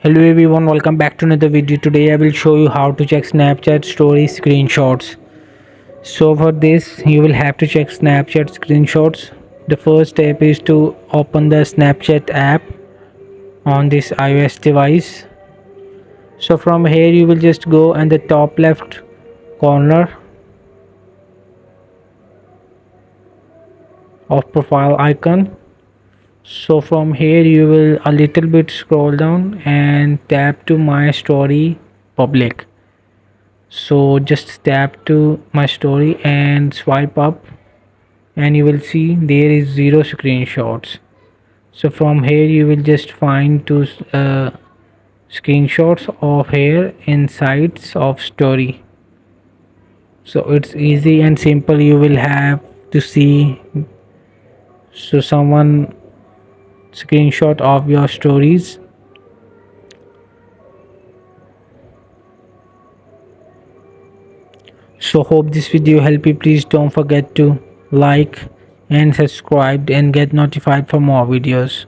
Hello everyone, welcome back to another video. Today I will show you how to check Snapchat story screenshots. So for this you will have to check Snapchat screenshots. The first step is to open the Snapchat app on this iOS device. So from here you will just go in the top left corner of profile icon. So from here you will a little bit scroll down and tap to my story public. So just tap to my story and swipe up and you will see there is zero screenshots. So from here you will just find two screenshots of here insights of story. So it's easy and simple. You will have to see so someone screenshot of your stories. So hope this video help you. Please don't forget to like and subscribe and get notified for more videos.